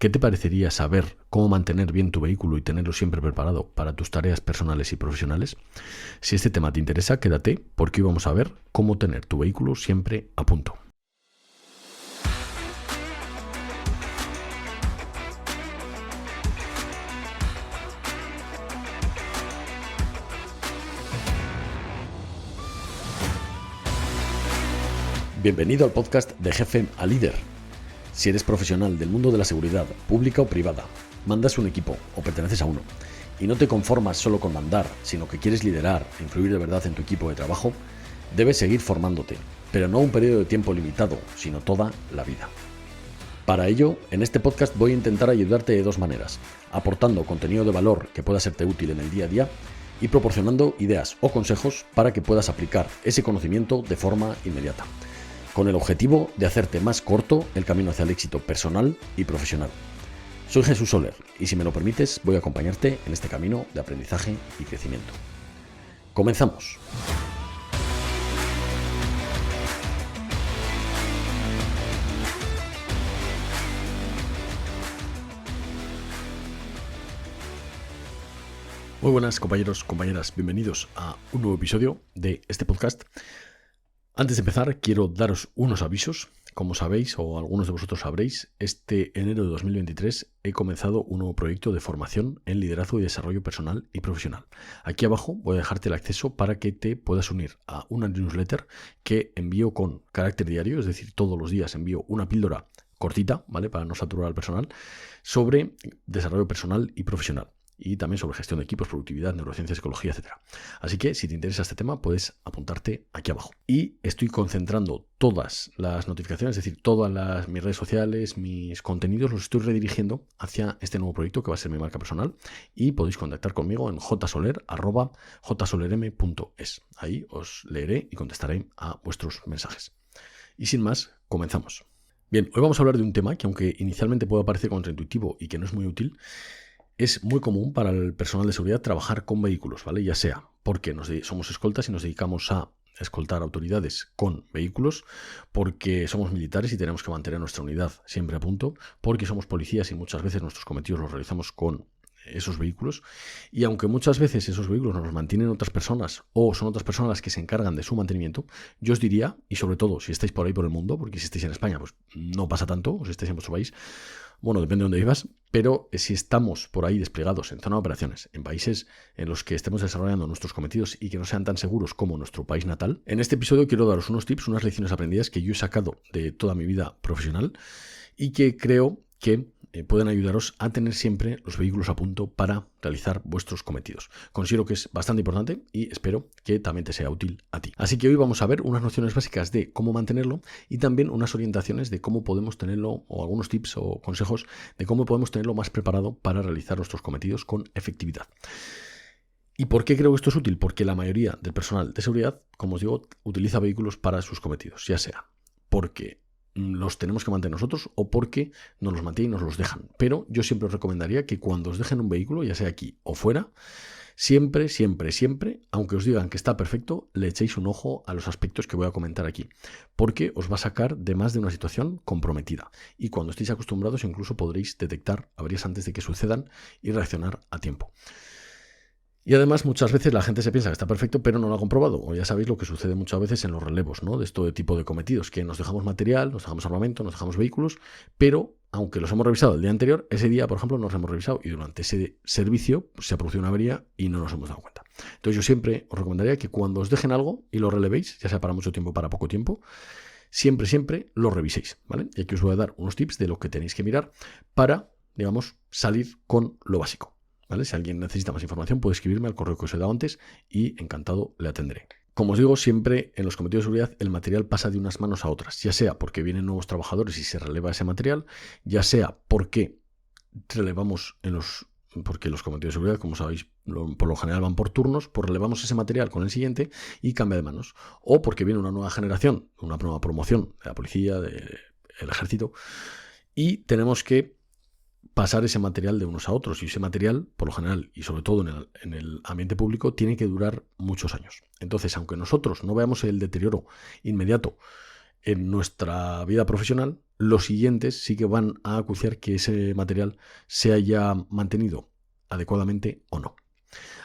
¿Qué te parecería saber cómo mantener bien tu vehículo y tenerlo siempre preparado para tus tareas personales y profesionales? Si este tema te interesa, quédate porque hoy vamos a ver cómo tener tu vehículo siempre a punto. Bienvenido al podcast de Jefe a Líder. Si eres profesional del mundo de la seguridad, pública o privada, mandas un equipo o perteneces a uno, y no te conformas solo con mandar, sino que quieres liderar e influir de verdad en tu equipo de trabajo, debes seguir formándote, pero no un periodo de tiempo limitado, sino toda la vida. Para ello, en este podcast voy a intentar ayudarte de dos maneras, aportando contenido de valor que pueda serte útil en el día a día y proporcionando ideas o consejos para que puedas aplicar ese conocimiento de forma inmediata, con el objetivo de hacerte más corto el camino hacia el éxito personal y profesional. Soy Jesús Soler y si me lo permites voy a acompañarte en este camino de aprendizaje y crecimiento. ¡Comenzamos! Muy buenas compañeros, compañeras, bienvenidos a un nuevo episodio de este podcast. Antes de empezar, quiero daros unos avisos. Como sabéis, o algunos de vosotros sabréis, este enero de 2023 he comenzado un nuevo proyecto de formación en liderazgo y desarrollo personal y profesional. Aquí abajo voy a dejarte el acceso para que te puedas unir a una newsletter que envío con carácter diario, es decir, todos los días envío una píldora cortita, ¿vale? Para no saturar al personal, sobre desarrollo personal y profesional. Y también sobre gestión de equipos, productividad, neurociencia, psicología, etc. Así que si te interesa este tema, puedes apuntarte aquí abajo. Y estoy concentrando todas las notificaciones, es decir, todas mis redes sociales, mis contenidos, los estoy redirigiendo hacia este nuevo proyecto que va a ser mi marca personal. Y podéis contactar conmigo en jsoler@jsolerm.es. Ahí os leeré y contestaré a vuestros mensajes. Y sin más, comenzamos. Bien, hoy vamos a hablar de un tema que, aunque inicialmente pueda parecer contraintuitivo y que no es muy útil, es muy común para el personal de seguridad trabajar con vehículos, ¿vale? Ya sea porque somos escoltas y nos dedicamos a escoltar autoridades con vehículos, porque somos militares y tenemos que mantener nuestra unidad siempre a punto, porque somos policías y muchas veces nuestros cometidos los realizamos con esos vehículos, y aunque muchas veces esos vehículos nos los mantienen otras personas o son otras personas las que se encargan de su mantenimiento, yo os diría, y sobre todo si estáis por ahí por el mundo, porque si estáis en España pues no pasa tanto, o si estáis en vuestro país, bueno, depende de dónde vivas, pero si estamos por ahí desplegados en zona de operaciones, en países en los que estemos desarrollando nuestros cometidos y que no sean tan seguros como nuestro país natal, en este episodio quiero daros unos tips, unas lecciones aprendidas que yo he sacado de toda mi vida profesional y que creo que pueden ayudaros a tener siempre los vehículos a punto para realizar vuestros cometidos. Considero que es bastante importante y espero que también te sea útil a ti. Así que hoy vamos a ver unas nociones básicas de cómo mantenerlo y también unas orientaciones de cómo podemos tenerlo, o algunos tips o consejos de cómo podemos tenerlo más preparado para realizar nuestros cometidos con efectividad. ¿Y por qué creo que esto es útil? Porque la mayoría del personal de seguridad, como os digo, utiliza vehículos para sus cometidos, ya sea porque los tenemos que mantener nosotros o porque nos los mantienen y nos los dejan. Pero yo siempre os recomendaría que cuando os dejen un vehículo, ya sea aquí o fuera, siempre, aunque os digan que está perfecto, le echéis un ojo a los aspectos que voy a comentar aquí, porque os va a sacar de más de una situación comprometida. Y cuando estéis acostumbrados, incluso podréis detectar averías antes de que sucedan y reaccionar a tiempo. Y además muchas veces la gente se piensa que está perfecto pero no lo ha comprobado, o ya sabéis lo que sucede muchas veces en los relevos, ¿no? De este tipo de cometidos, que nos dejamos material, nos dejamos armamento, nos dejamos vehículos, pero aunque los hemos revisado el día anterior, ese día, por ejemplo, no los hemos revisado y durante ese servicio pues, se ha producido una avería y no nos hemos dado cuenta. Entonces yo siempre os recomendaría que cuando os dejen algo y lo relevéis, ya sea para mucho tiempo o para poco tiempo, siempre lo reviséis, ¿vale? Y aquí os voy a dar unos tips de lo que tenéis que mirar para, digamos, salir con lo básico. ¿Vale? Si alguien necesita más información puede escribirme al correo que os he dado antes y encantado le atenderé. Como os digo, siempre en los cometidos de seguridad el material pasa de unas manos a otras, ya sea porque vienen nuevos trabajadores y se releva ese material, ya sea porque relevamos porque los cometidos de seguridad, como sabéis, por lo general van por turnos, pues relevamos ese material con el siguiente y cambia de manos. O porque viene una nueva generación, una nueva promoción de la policía, del ejército, y tenemos que pasar ese material de unos a otros, y ese material, por lo general, y sobre todo en el ambiente público, tiene que durar muchos años. Entonces, aunque nosotros no veamos el deterioro inmediato en nuestra vida profesional, los siguientes sí que van a acuciar que ese material se haya mantenido adecuadamente o no.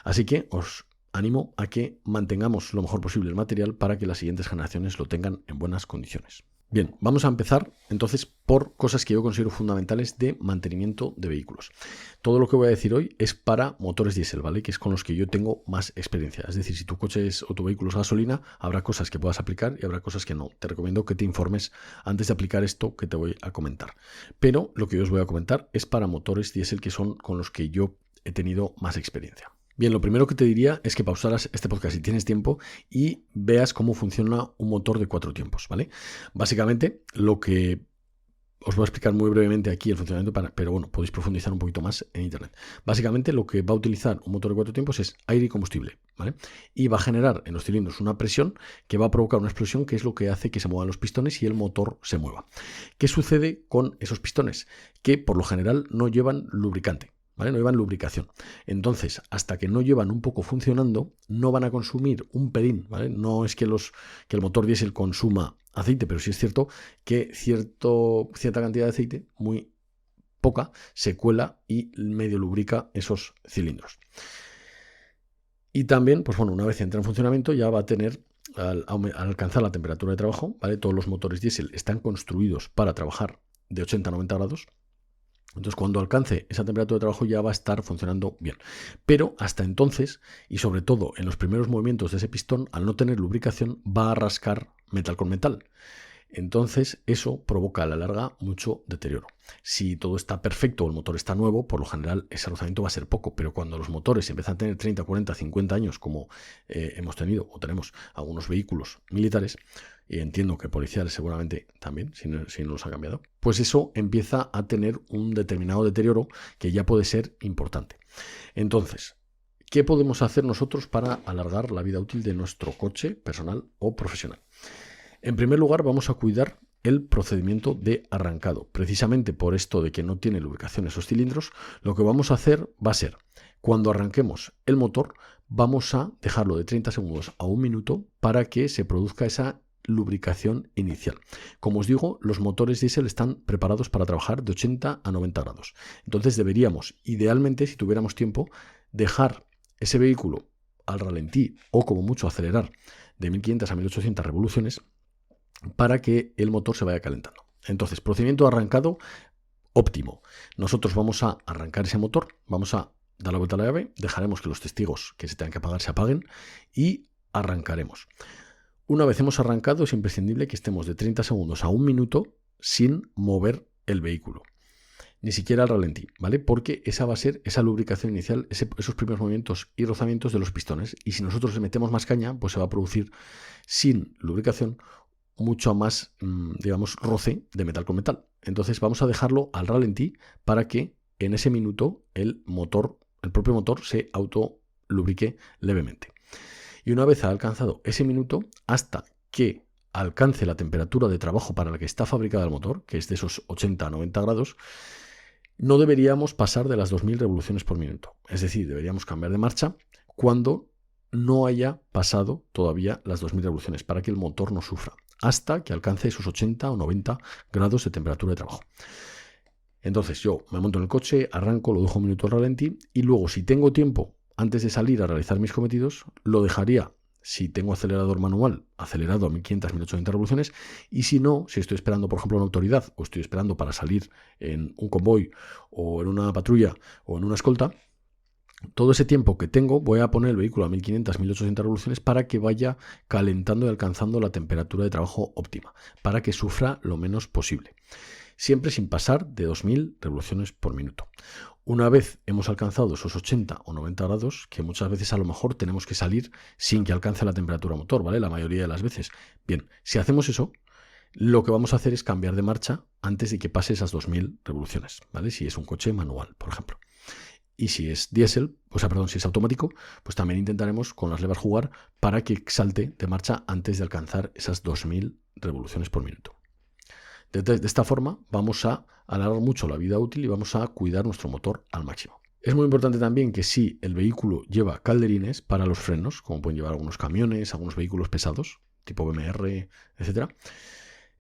Así que os animo a que mantengamos lo mejor posible el material para que las siguientes generaciones lo tengan en buenas condiciones. Bien, vamos a empezar entonces por cosas que yo considero fundamentales de mantenimiento de vehículos. Todo lo que voy a decir hoy es para motores diésel, ¿vale? Que es con los que yo tengo más experiencia. Es decir, si tu coche o tu vehículo es gasolina, habrá cosas que puedas aplicar y habrá cosas que no. Te recomiendo que te informes antes de aplicar esto que te voy a comentar. Pero lo que yo os voy a comentar es para motores diésel, que son con los que yo he tenido más experiencia. Bien, lo primero que te diría es que pausaras este podcast si tienes tiempo y veas cómo funciona un motor de 4 tiempos, ¿vale? Básicamente, lo que os voy a explicar muy brevemente aquí el funcionamiento, pero bueno, podéis profundizar un poquito más en internet. Básicamente, lo que va a utilizar un motor de 4 tiempos es aire y combustible, ¿vale? Y va a generar en los cilindros una presión que va a provocar una explosión, que es lo que hace que se muevan los pistones y el motor se mueva. ¿Qué sucede con esos pistones? Que por lo general no llevan lubricante, ¿vale? No llevan lubricación. Entonces, hasta que no llevan un poco funcionando, no van a consumir un pelín, ¿vale? No es que el motor diésel consuma aceite, pero sí es cierto que cierta cantidad de aceite, muy poca, se cuela y medio lubrica esos cilindros. Y también, pues bueno, una vez entra en funcionamiento ya va a tener, al alcanzar la temperatura de trabajo, ¿vale? Todos los motores diésel están construidos para trabajar de 80 a 90 grados. Entonces, cuando alcance esa temperatura de trabajo ya va a estar funcionando bien. Pero hasta entonces, y sobre todo en los primeros movimientos de ese pistón, al no tener lubricación, va a rascar metal con metal. Entonces, eso provoca a la larga mucho deterioro. Si todo está perfecto o el motor está nuevo, por lo general ese rozamiento va a ser poco, pero cuando los motores empiezan a tener 30, 40, 50 años, como hemos tenido o tenemos algunos vehículos militares, y entiendo que policiales seguramente también, si no los ha cambiado, pues eso empieza a tener un determinado deterioro que ya puede ser importante. Entonces, ¿qué podemos hacer nosotros para alargar la vida útil de nuestro coche personal o profesional? En primer lugar, vamos a cuidar el procedimiento de arrancado. Precisamente por esto de que no tiene lubricación esos cilindros, lo que vamos a hacer va a ser, cuando arranquemos el motor, vamos a dejarlo de 30 segundos a 1 minuto para que se produzca esa lubricación inicial. Como os digo, los motores diésel están preparados para trabajar de 80 a 90 grados. Entonces deberíamos, idealmente, si tuviéramos tiempo, dejar ese vehículo al ralentí o como mucho acelerar de 1500 a 1800 revoluciones para que el motor se vaya calentando. Entonces, procedimiento de arrancado óptimo. Nosotros vamos a arrancar ese motor, vamos a dar la vuelta a la llave, dejaremos que los testigos que se tengan que apagar se apaguen y arrancaremos. Una vez hemos arrancado, es imprescindible que estemos de 30 segundos a 1 minuto sin mover el vehículo, ni siquiera al ralentí, ¿vale? Porque esa va a ser esa lubricación inicial, esos primeros movimientos y rozamientos de los pistones. Y si nosotros le metemos más caña, pues se va a producir sin lubricación mucho más, digamos, roce de metal con metal. Entonces vamos a dejarlo al ralentí para que en ese minuto el propio motor se autolubrique levemente. Y una vez ha alcanzado ese minuto, hasta que alcance la temperatura de trabajo para la que está fabricado el motor, que es de esos 80 a 90 grados, no deberíamos pasar de las 2000 revoluciones por minuto. Es decir, deberíamos cambiar de marcha cuando no haya pasado todavía las 2000 revoluciones para que el motor no sufra, hasta que alcance esos 80 o 90 grados de temperatura de trabajo. Entonces yo me monto en el coche, arranco, lo dejo 1 minuto al ralentí y luego, si tengo tiempo antes de salir a realizar mis cometidos, lo dejaría, si tengo acelerador manual, acelerado a 1500, 1800 revoluciones, y si no, si estoy esperando, por ejemplo, una autoridad o estoy esperando para salir en un convoy o en una patrulla o en una escolta, todo ese tiempo que tengo voy a poner el vehículo a 1500, 1800 revoluciones para que vaya calentando y alcanzando la temperatura de trabajo óptima, para que sufra lo menos posible. Siempre sin pasar de 2000 revoluciones por minuto. Una vez hemos alcanzado esos 80 o 90 grados, que muchas veces a lo mejor tenemos que salir sin que alcance la temperatura motor, ¿vale? La mayoría de las veces. Bien, si hacemos eso, lo que vamos a hacer es cambiar de marcha antes de que pase esas 2000 revoluciones, ¿vale? Si es un coche manual, por ejemplo. Y si es diésel, si es automático, pues también intentaremos con las levas jugar para que salte de marcha antes de alcanzar esas 2000 revoluciones por minuto. De esta forma vamos a alargar mucho la vida útil y vamos a cuidar nuestro motor al máximo. Es muy importante también que si el vehículo lleva calderines para los frenos, como pueden llevar algunos camiones, algunos vehículos pesados, tipo BMR, etc.,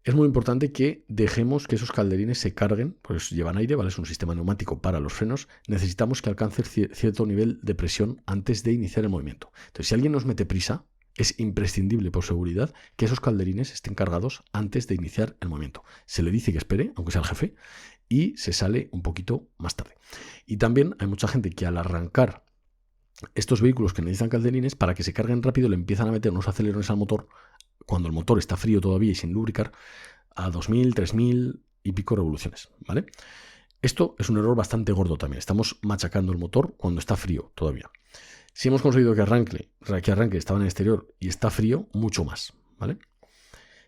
es muy importante que dejemos que esos calderines se carguen, pues llevan aire, ¿vale? Es un sistema neumático para los frenos. Necesitamos que alcance cierto nivel de presión antes de iniciar el movimiento. Entonces, si alguien nos mete prisa, es imprescindible por seguridad que esos calderines estén cargados antes de iniciar el movimiento. Se le dice que espere, aunque sea el jefe, y se sale un poquito más tarde. Y también hay mucha gente que al arrancar estos vehículos que necesitan calderines, para que se carguen rápido, le empiezan a meter unos acelerones al motor cuando el motor está frío todavía y sin lubricar, a 2000, 3000 y pico revoluciones, ¿vale? Esto es un error bastante gordo también. Estamos machacando el motor cuando está frío todavía. Si hemos conseguido que arranque, estaba en el exterior y está frío, mucho más, ¿vale?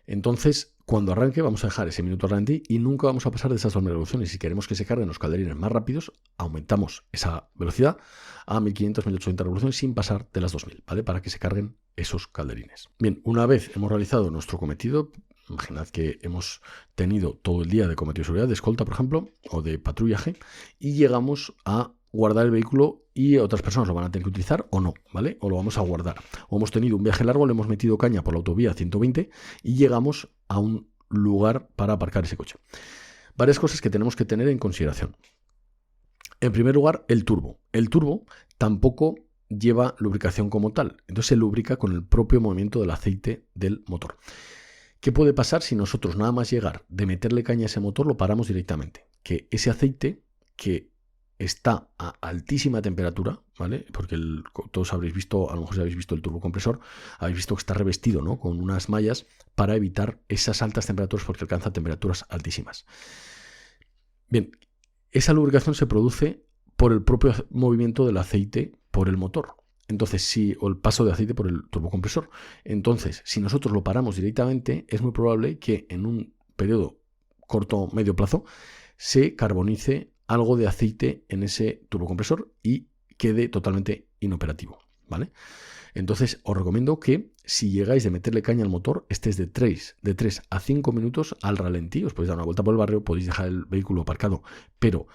Entonces, cuando arranque, vamos a dejar ese minuto de ralentí y nunca vamos a pasar de esas 2000 revoluciones. Si queremos que se carguen los calderines más rápidos, aumentamos esa velocidad a 1500, 1800 revoluciones sin pasar de las 2000, ¿vale? Para que se carguen esos calderines. Bien, una vez hemos realizado nuestro cometido, imaginad que hemos tenido todo el día de cometido de seguridad, de escolta, por ejemplo, o de patrullaje, y llegamos a guardar el vehículo y otras personas lo van a tener que utilizar o no, ¿vale? O lo vamos a guardar. O hemos tenido un viaje largo, le hemos metido caña por la autovía 120 y llegamos a un lugar para aparcar ese coche. Varias cosas que tenemos que tener en consideración. En primer lugar, el turbo. El turbo tampoco lleva lubricación como tal, entonces se lubrica con el propio movimiento del aceite del motor. ¿Qué puede pasar si nosotros nada más llegar de meterle caña a ese motor lo paramos directamente? Que ese aceite que está a altísima temperatura, ¿vale? Porque todos habréis visto, a lo mejor si habéis visto el turbocompresor, habéis visto que está revestido, ¿no? Con unas mallas para evitar esas altas temperaturas porque alcanza temperaturas altísimas. Bien, esa lubricación se produce por el propio movimiento del aceite por el motor. Entonces, o el paso de aceite por el turbocompresor. Entonces, si nosotros lo paramos directamente, es muy probable que en un periodo corto o medio plazo se carbonice algo de aceite en ese turbocompresor y quede totalmente inoperativo, ¿vale? Entonces, os recomiendo que si llegáis de meterle caña al motor, estés de 3 a 5 minutos al ralentí. Os podéis dar una vuelta por el barrio, podéis dejar el vehículo aparcado, pero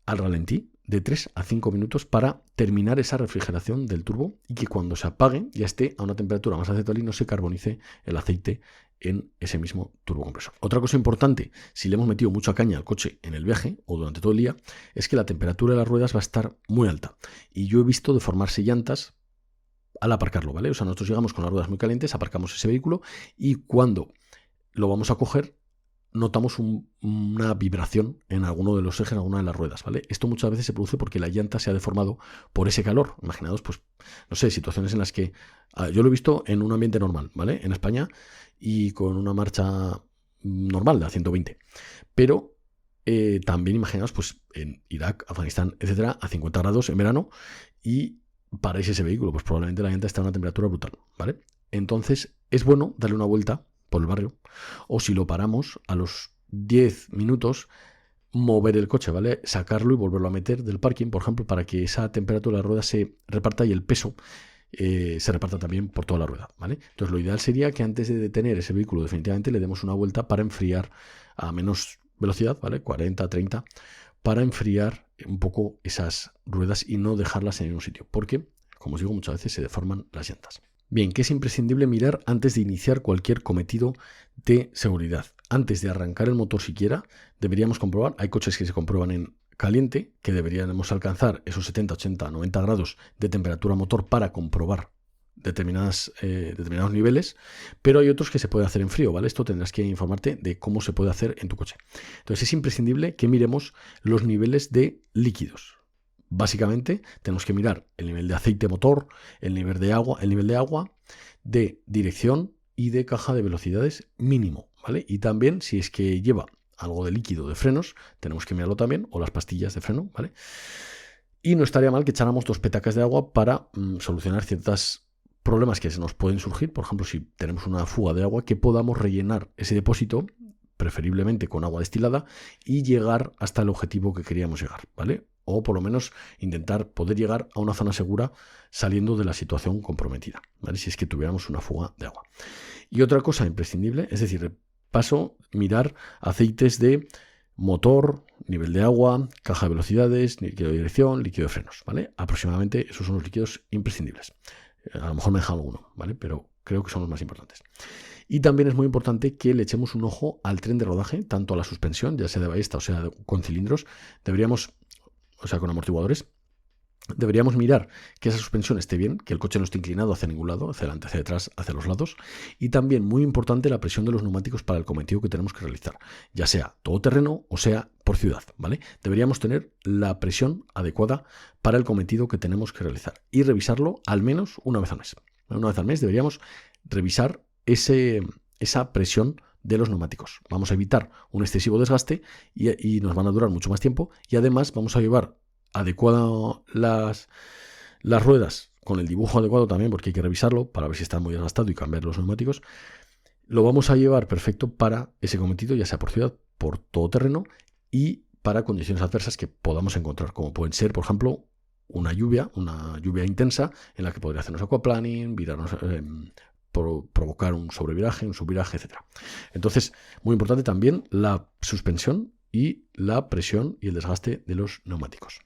al ralentí, de 3 a 5 minutos para terminar esa refrigeración del turbo y que cuando se apague ya esté a una temperatura más aceptable y no se carbonice el aceite en ese mismo turbocompresor. Otra cosa importante, si le hemos metido mucha caña al coche en el viaje o durante todo el día, es que la temperatura de las ruedas va a estar muy alta. Y yo he visto deformarse llantas al aparcarlo, ¿vale? O sea, nosotros llegamos con las ruedas muy calientes, aparcamos ese vehículo y cuando lo vamos a coger, notamos una vibración en alguno de los ejes, en alguna de las ruedas, ¿vale? Esto muchas veces se produce porque la llanta se ha deformado por ese calor. Imaginaos, pues, no sé, situaciones en las que yo lo he visto en un ambiente normal, ¿vale? En España y con una marcha normal de a 120. Pero también imaginaos, pues, en Irak, Afganistán, etcétera, a 50 grados en verano y paráis ese vehículo, pues probablemente la llanta está a una temperatura brutal, ¿vale? Entonces, es bueno darle una vuelta por el barrio, o si lo paramos a los 10 minutos, mover el coche, ¿vale? Sacarlo y volverlo a meter del parking, por ejemplo, para que esa temperatura de la rueda se reparta y el peso se reparta también por toda la rueda, ¿vale? Entonces lo ideal sería que antes de detener ese vehículo definitivamente le demos una vuelta para enfriar a menos velocidad, ¿vale? 40, 30, para enfriar un poco esas ruedas y no dejarlas en un sitio, porque, como os digo, muchas veces se deforman las llantas. Bien, que es imprescindible mirar antes de iniciar cualquier cometido de seguridad. Antes de arrancar el motor siquiera, deberíamos comprobar, hay coches que se comprueban en caliente, que deberíamos alcanzar esos 70, 80, 90 grados de temperatura motor para comprobar determinados niveles, pero hay otros que se puede hacer en frío, ¿vale? Esto tendrás que informarte de cómo se puede hacer en tu coche. Entonces es imprescindible que miremos los niveles de líquidos. Básicamente tenemos que mirar el nivel de aceite motor, el nivel de agua, de dirección y de caja de velocidades mínimo, ¿vale? Y también si es que lleva algo de líquido de frenos, tenemos que mirarlo también, o las pastillas de freno, ¿vale? Y no estaría mal que echáramos 2 petacas de agua para solucionar ciertos problemas que se nos pueden surgir. Por ejemplo, si tenemos una fuga de agua, que podamos rellenar ese depósito, preferiblemente con agua destilada, y llegar hasta el objetivo que queríamos llegar, ¿vale? O por lo menos intentar poder llegar a una zona segura saliendo de la situación comprometida, ¿vale? Si es que tuviéramos una fuga de agua. Y otra cosa imprescindible, es decir, mirar aceites de motor, nivel de agua, caja de velocidades, líquido de dirección, líquido de frenos, ¿vale? Aproximadamente esos son los líquidos imprescindibles. A lo mejor me he dejado alguno, ¿vale? Pero creo que son los más importantes. Y también es muy importante que le echemos un ojo al tren de rodaje, tanto a la suspensión, ya sea de ballesta o sea con cilindros, con amortiguadores. Deberíamos mirar que esa suspensión esté bien, que el coche no esté inclinado hacia ningún lado, hacia delante, hacia detrás, hacia los lados. Y también, muy importante, la presión de los neumáticos para el cometido que tenemos que realizar, ya sea todoterreno o sea por ciudad, ¿vale? Deberíamos tener la presión adecuada para el cometido que tenemos que realizar y revisarlo al menos una vez al mes. Una vez al mes deberíamos revisar esa presión de los neumáticos. Vamos a evitar un excesivo desgaste y nos van a durar mucho más tiempo, y además vamos a llevar adecuado las ruedas con el dibujo adecuado también, porque hay que revisarlo para ver si está muy desgastado y cambiar los neumáticos. Lo vamos a llevar perfecto para ese cometido, ya sea por ciudad, por todoterreno y para condiciones adversas que podamos encontrar, como pueden ser, por ejemplo, una lluvia intensa en la que podría hacernos aquaplaning, provocar un sobreviraje, un subviraje, etc. Entonces, muy importante también la suspensión y la presión y el desgaste de los neumáticos.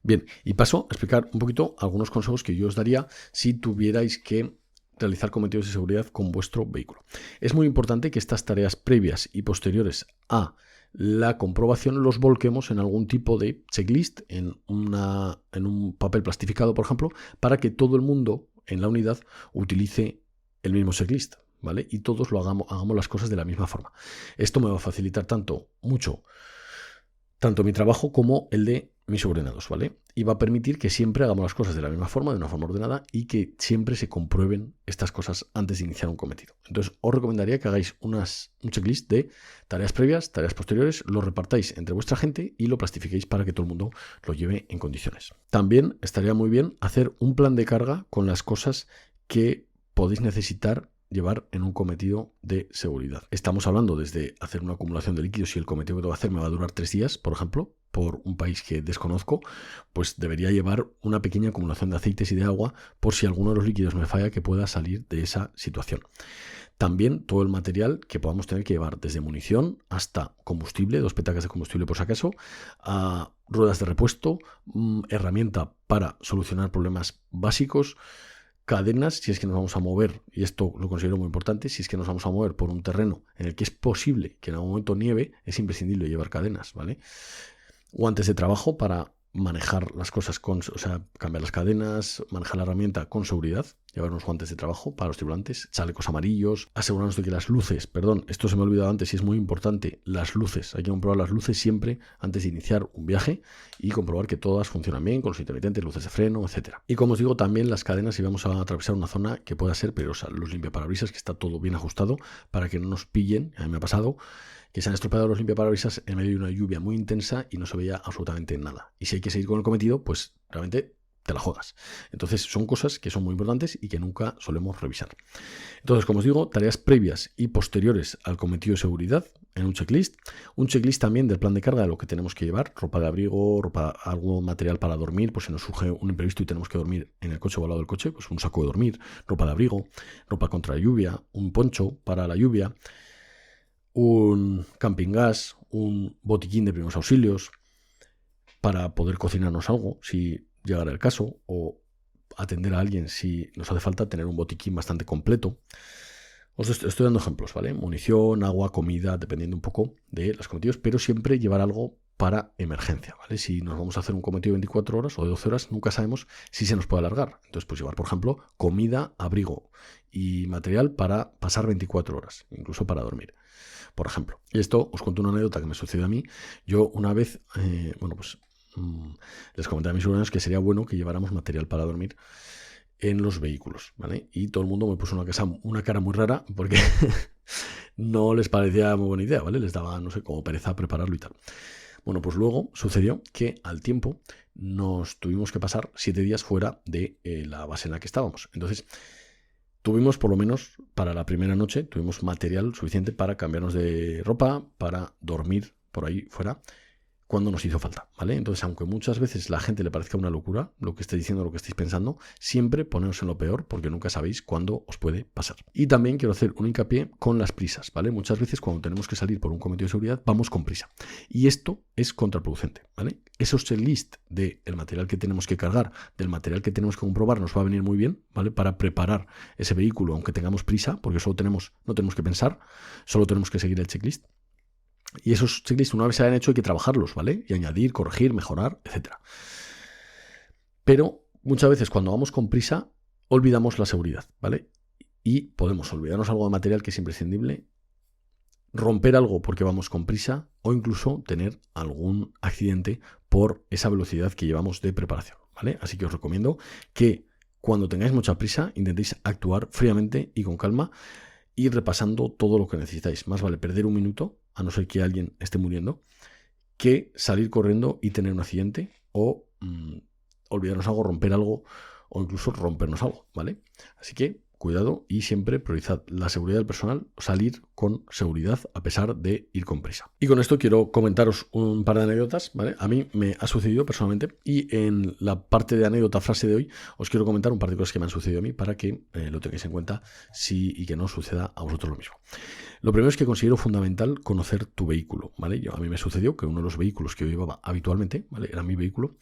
Bien, y paso a explicar un poquito algunos consejos que yo os daría si tuvierais que realizar cometidos de seguridad con vuestro vehículo. Es muy importante que estas tareas previas y posteriores a la comprobación los volquemos en algún tipo de checklist, en un papel plastificado, por ejemplo, para que todo el mundo en la unidad utilice el mismo checklist, ¿vale? Y todos hagamos las cosas de la misma forma. Esto me va a facilitar tanto mi trabajo como el de mis subordinados, ¿vale? Y va a permitir que siempre hagamos las cosas de la misma forma, de una forma ordenada, y que siempre se comprueben estas cosas antes de iniciar un cometido. Entonces, os recomendaría que hagáis un checklist de tareas previas, tareas posteriores, lo repartáis entre vuestra gente y lo plastifiquéis para que todo el mundo lo lleve en condiciones. También estaría muy bien hacer un plan de carga con las cosas que podéis necesitar llevar en un cometido de seguridad. Estamos hablando desde hacer una acumulación de líquidos. Si el cometido que tengo que hacer me va a durar 3 días, por ejemplo, por un país que desconozco, pues debería llevar una pequeña acumulación de aceites y de agua por si alguno de los líquidos me falla, que pueda salir de esa situación. También todo el material que podamos tener que llevar, desde munición hasta combustible, 2 petacas de combustible por si acaso, a ruedas de repuesto, herramienta para solucionar problemas básicos, cadenas, si es que nos vamos a mover, y esto lo considero muy importante, si es que nos vamos a mover por un terreno en el que es posible que en algún momento nieve, es imprescindible llevar cadenas, ¿vale? Guantes de trabajo para manejar las cosas cambiar las cadenas, manejar la herramienta con seguridad, llevar unos guantes de trabajo para los tripulantes, chalecos amarillos, asegurarnos de que las luces, esto se me ha olvidado antes y es muy importante, las luces, hay que comprobar las luces siempre antes de iniciar un viaje y comprobar que todas funcionan bien, con los intermitentes, luces de freno, etc. Y como os digo, también las cadenas si vamos a atravesar una zona que pueda ser peligrosa, los limpiaparabrisas, que está todo bien ajustado para que no nos pillen. A mí me ha pasado que se han estropeado los limpiaparabrisas en medio de una lluvia muy intensa y no se veía absolutamente nada. Y si hay que seguir con el cometido, pues realmente te la juegas. Entonces son cosas que son muy importantes y que nunca solemos revisar. Entonces, como os digo, tareas previas y posteriores al cometido de seguridad en un checklist. Un checklist también del plan de carga de lo que tenemos que llevar, ropa de abrigo, algo material para dormir, pues si nos surge un imprevisto y tenemos que dormir en el coche o al lado del coche, pues un saco de dormir, ropa de abrigo, ropa contra la lluvia, un poncho para la lluvia, un camping gas, un botiquín de primeros auxilios para poder cocinarnos algo si llegara el caso, o atender a alguien si nos hace falta tener un botiquín bastante completo. Os estoy dando ejemplos, ¿vale? Munición, agua, comida, dependiendo un poco de los cometidos, pero siempre llevar algo para emergencia, ¿vale? Si nos vamos a hacer un cometido de 24 horas o de 12 horas, nunca sabemos si se nos puede alargar. Entonces, pues llevar, por ejemplo, comida, abrigo y material para pasar 24 horas, incluso para dormir, por ejemplo. Y esto, os cuento una anécdota que me sucedió a mí. Yo una vez, les comenté a mis alumnos que sería bueno que lleváramos material para dormir en los vehículos, ¿vale? Y todo el mundo me puso una cara muy rara porque no les parecía muy buena idea, ¿vale? Les daba, no sé, como pereza prepararlo y tal. Bueno, pues luego sucedió que al tiempo nos tuvimos que pasar 7 días fuera de la base en la que estábamos. Entonces, tuvimos, por lo menos para la primera noche, tuvimos material suficiente para cambiarnos de ropa, para dormir por ahí fuera, cuando nos hizo falta, ¿vale? Entonces, aunque muchas veces la gente le parezca una locura lo que estáis diciendo, lo que estáis pensando, siempre poneros en lo peor porque nunca sabéis cuándo os puede pasar. Y también quiero hacer un hincapié con las prisas, ¿vale? Muchas veces cuando tenemos que salir por un cometido de seguridad vamos con prisa. Y esto es contraproducente, ¿vale? Esos checklist del material que tenemos que cargar, del material que tenemos que comprobar, nos va a venir muy bien, ¿vale? Para preparar ese vehículo, aunque tengamos prisa, porque no tenemos que pensar, solo tenemos que seguir el checklist. Y esos checklists, una vez se hayan hecho, hay que trabajarlos, ¿vale? Y añadir, corregir, mejorar, etc. Pero muchas veces cuando vamos con prisa, olvidamos la seguridad, ¿vale? Y podemos olvidarnos algo de material que es imprescindible, romper algo porque vamos con prisa o incluso tener algún accidente por esa velocidad que llevamos de preparación, ¿vale? Así que os recomiendo que cuando tengáis mucha prisa intentéis actuar fríamente y con calma y repasando todo lo que necesitáis. Más vale perder un minuto, a no ser que alguien esté muriendo, que salir corriendo y tener un accidente o olvidarnos algo, romper algo o incluso rompernos algo, ¿vale? Así que cuidado y siempre priorizad la seguridad del personal, salir con seguridad a pesar de ir con prisa. Y con esto quiero comentaros un par de anécdotas, ¿vale? A mí me ha sucedido personalmente y en la parte de anécdota frase de hoy os quiero comentar un par de cosas que me han sucedido a mí para que lo tengáis en cuenta y que no os suceda a vosotros lo mismo. Lo primero es que considero fundamental conocer tu vehículo, ¿vale? A mí me sucedió que uno de los vehículos que yo llevaba habitualmente, ¿vale? Era mi vehículo,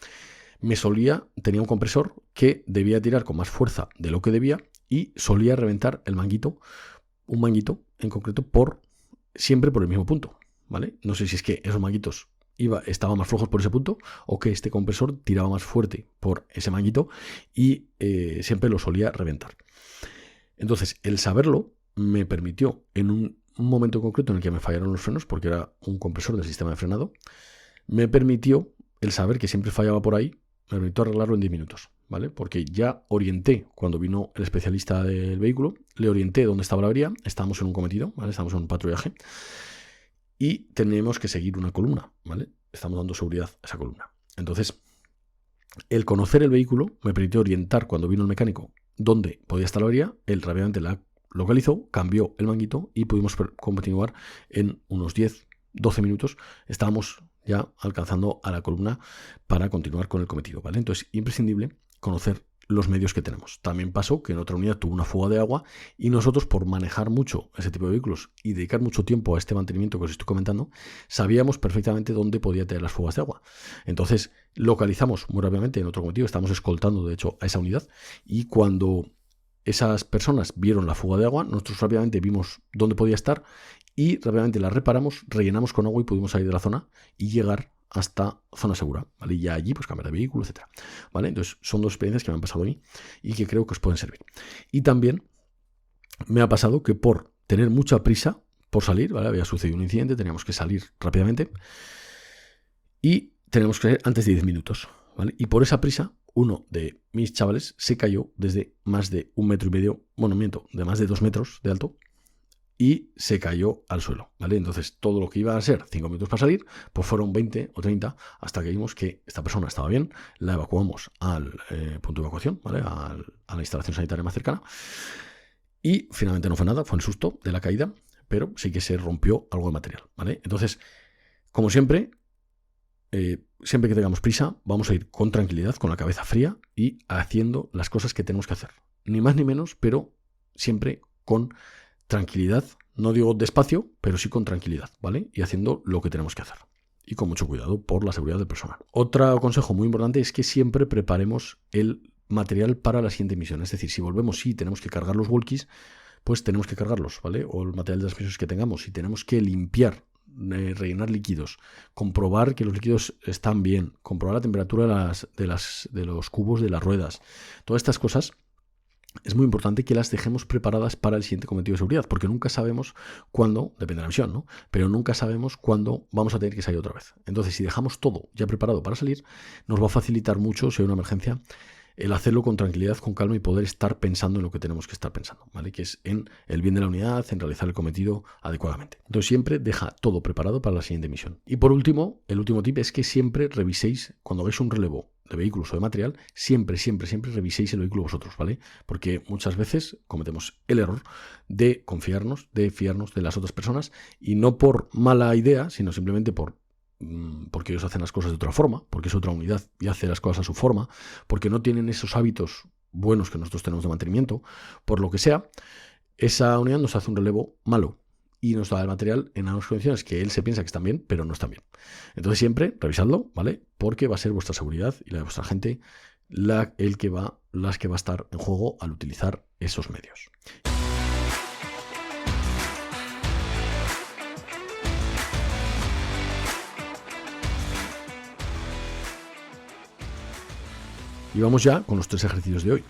tenía un compresor que debía tirar con más fuerza de lo que debía y solía reventar el manguito, un manguito en concreto, siempre por el mismo punto, ¿vale? No sé si es que esos manguitos estaban más flojos por ese punto o que este compresor tiraba más fuerte por ese manguito y siempre lo solía reventar. Entonces, el saberlo me permitió en un momento concreto en el que me fallaron los frenos, porque era un compresor del sistema de frenado, me permitió el saber que siempre fallaba por ahí, me permitió arreglarlo en 10 minutos, ¿vale? Porque ya orienté, cuando vino el especialista del vehículo, le orienté dónde estaba la avería, estábamos en un cometido, ¿vale? Estábamos en un patrullaje y tenemos que seguir una columna, ¿vale? Estamos dando seguridad a esa columna. Entonces, el conocer el vehículo me permitió orientar cuando vino el mecánico dónde podía estar la avería, él rápidamente la localizó, cambió el manguito y pudimos continuar en unos 10-12 minutos. Estábamos ya alcanzando a la columna para continuar con el cometido, ¿vale? Entonces, imprescindible conocer los medios que tenemos. También pasó que en otra unidad tuvo una fuga de agua y nosotros, por manejar mucho ese tipo de vehículos y dedicar mucho tiempo a este mantenimiento que os estoy comentando, sabíamos perfectamente dónde podía tener las fugas de agua. Entonces, localizamos muy rápidamente en otro cometido, estamos escoltando de hecho a esa unidad, y cuando esas personas vieron la fuga de agua, nosotros rápidamente vimos dónde podía estar y rápidamente la reparamos, rellenamos con agua y pudimos salir de la zona y llegar hasta zona segura, ¿vale? Y ya allí pues cambiar de vehículo, etcétera, ¿vale? Entonces son dos experiencias que me han pasado a mí y que creo que os pueden servir. Y también me ha pasado que por tener mucha prisa por salir, ¿vale? Había sucedido un incidente, teníamos que salir rápidamente y teníamos que salir antes de 10 minutos, ¿vale? Y por esa prisa, uno de mis chavales se cayó desde más de 1,5 metros, de más de 2 metros de alto, y se cayó al suelo, ¿vale? Entonces todo lo que iba a ser 5 minutos para salir, pues fueron 20 o 30 hasta que vimos que esta persona estaba bien, la evacuamos al punto de evacuación, ¿vale? A la instalación sanitaria más cercana y finalmente no fue nada, fue el susto de la caída, pero sí que se rompió algo de material, ¿vale? Entonces, como siempre, siempre que tengamos prisa, vamos a ir con tranquilidad, con la cabeza fría y haciendo las cosas que tenemos que hacer. Ni más ni menos, pero siempre con tranquilidad, no digo despacio, pero sí con tranquilidad, ¿vale? Y haciendo lo que tenemos que hacer. Y con mucho cuidado por la seguridad del personal. Otro consejo muy importante es que siempre preparemos el material para la siguiente misión. Es decir, si volvemos y tenemos que cargar los walkies, pues tenemos que cargarlos, ¿vale? O el material de las misiones que tengamos. Si tenemos que limpiar, rellenar líquidos, comprobar que los líquidos están bien, comprobar la temperatura de los cubos de las ruedas. Todas estas cosas es muy importante que las dejemos preparadas para el siguiente cometido de seguridad, porque nunca sabemos cuándo, depende de la misión, ¿no? Pero nunca sabemos cuándo vamos a tener que salir otra vez. Entonces, si dejamos todo ya preparado para salir, nos va a facilitar mucho, si hay una emergencia, el hacerlo con tranquilidad, con calma y poder estar pensando en lo que tenemos que estar pensando, ¿vale? Que es en el bien de la unidad, en realizar el cometido adecuadamente. Entonces siempre deja todo preparado para la siguiente misión. Y por último, el último tip es que siempre reviséis, cuando hagáis un relevo de vehículos o de material, siempre reviséis el vehículo vosotros, ¿vale? Porque muchas veces cometemos el error de fiarnos de las otras personas y no por mala idea, sino simplemente por porque ellos hacen las cosas de otra forma, porque es otra unidad y hace las cosas a su forma, porque no tienen esos hábitos buenos que nosotros tenemos de mantenimiento, por lo que sea, esa unidad nos hace un relevo malo y nos da el material en unas condiciones que él se piensa que están bien, pero no están bien. Entonces siempre revisadlo, ¿vale? Porque va a ser vuestra seguridad y la de vuestra gente las que va a estar en juego al utilizar esos medios. Y vamos ya con los 3 ejercicios de hoy.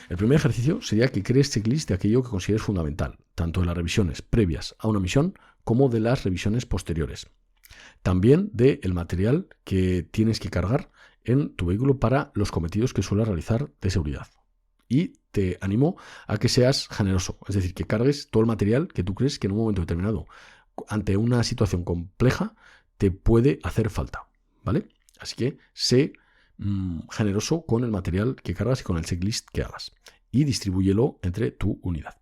El primer ejercicio sería que crees checklist de aquello que consideres fundamental, tanto de las revisiones previas a una misión como de las revisiones posteriores. También del material que tienes que cargar en tu vehículo para los cometidos que suelas realizar de seguridad. Y te animo a que seas generoso, es decir, que cargues todo el material que tú crees que en un momento determinado, ante una situación compleja, te puede hacer falta, ¿vale? Así que sé generoso con el material que cargas y con el checklist que hagas y distribúyelo entre tu unidad.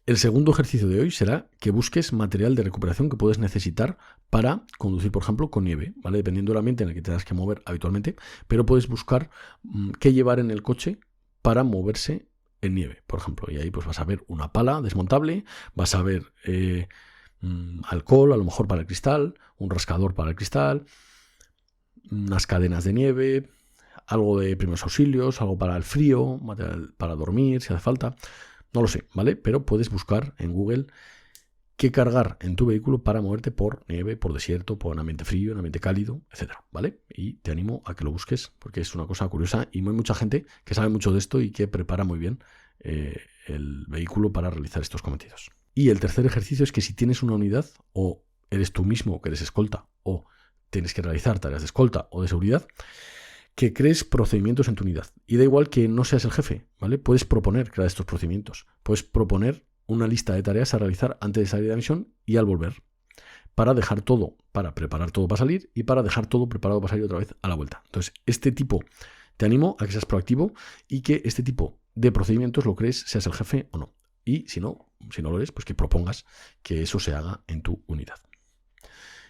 El segundo ejercicio de hoy será que busques material de recuperación que puedes necesitar para conducir, por ejemplo, con nieve, ¿vale? Dependiendo del ambiente en el que te tengas que mover habitualmente, pero puedes buscar qué llevar en el coche para moverse en nieve, por ejemplo. Y ahí pues vas a ver una pala desmontable, vas a ver alcohol, a lo mejor para el cristal, un rascador para el cristal, unas cadenas de nieve, algo de primeros auxilios, algo para el frío, material para dormir si hace falta. No lo sé, ¿vale? Pero puedes buscar en Google qué cargar en tu vehículo para moverte por nieve, por desierto, por un ambiente frío, un ambiente cálido, etcétera, ¿vale? Y te animo a que lo busques porque es una cosa curiosa y hay mucha gente que sabe mucho de esto y que prepara muy bien el vehículo para realizar estos cometidos. Y el tercer ejercicio es que si tienes una unidad o eres tú mismo que eres escolta o tienes que realizar tareas de escolta o de seguridad, que crees procedimientos en tu unidad. Y da igual que no seas el jefe, ¿vale? Puedes proponer crear estos procedimientos. Puedes proponer una lista de tareas a realizar antes de salir de la misión y al volver. Para dejar todo, para preparar todo para salir y para dejar todo preparado para salir otra vez a la vuelta. Entonces, te animo a que seas proactivo y que este tipo de procedimientos lo crees, seas el jefe o no. Y si no lo eres, pues que propongas que eso se haga en tu unidad.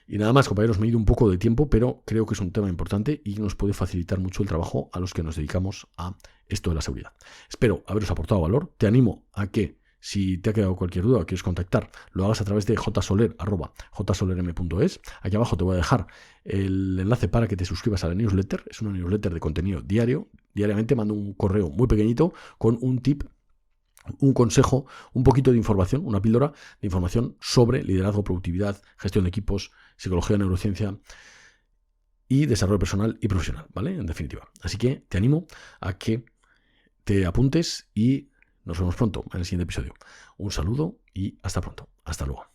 Y nada más, compañeros, me he ido un poco de tiempo, pero creo que es un tema importante y nos puede facilitar mucho el trabajo a los que nos dedicamos a esto de la seguridad. Espero haberos aportado valor. Te animo a que, si te ha quedado cualquier duda o quieres contactar, lo hagas a través de jsoler@jsolerm.es. Aquí abajo te voy a dejar el enlace para que te suscribas a la newsletter. Es una newsletter de contenido diario. Diariamente mando un correo muy pequeñito con un tip, un consejo, un poquito de información, una píldora de información sobre liderazgo, productividad, gestión de equipos, psicología, neurociencia y desarrollo personal y profesional, ¿vale? En definitiva. Así que te animo a que te apuntes y nos vemos pronto en el siguiente episodio. Un saludo y hasta pronto. Hasta luego.